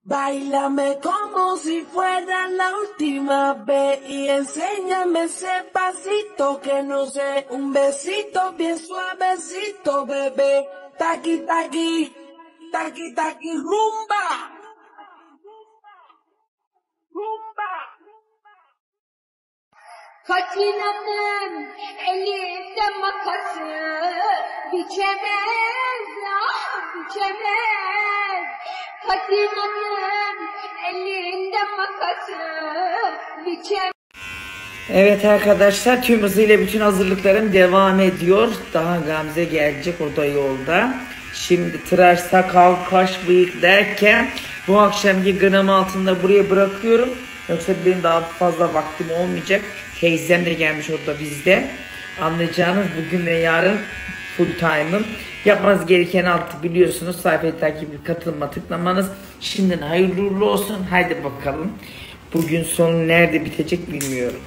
Báilame como si fuera la última vez y enséñame ese pasito que no sé, un besito bien suavecito, bebé. Taqui, taqui, taqui, taqui, rumba, rumba. Kaçınanın elinde makası biçemez, biçemez. Kaçınanın elinde makası biçemez. Evet arkadaşlar, tüm hızıyla bütün hazırlıklarım devam ediyor. Daha Gamze gelecek, o da yolda. Şimdi tıraş, sakal, kaş, bıyık derken bu akşamki gınam altında buraya bırakıyorum. Yoksa benim daha fazla vaktim olmayacak. Teyzem de gelmiş orada bizde. Anlayacağınız bugün ve yarın full time'ım. Yapmanız gereken altı biliyorsunuz. Sayfayı takip, katılma, tıklamanız. Şimdiden hayırlı uğurlu olsun. Haydi bakalım. Bugün sonu nerede bitecek bilmiyorum.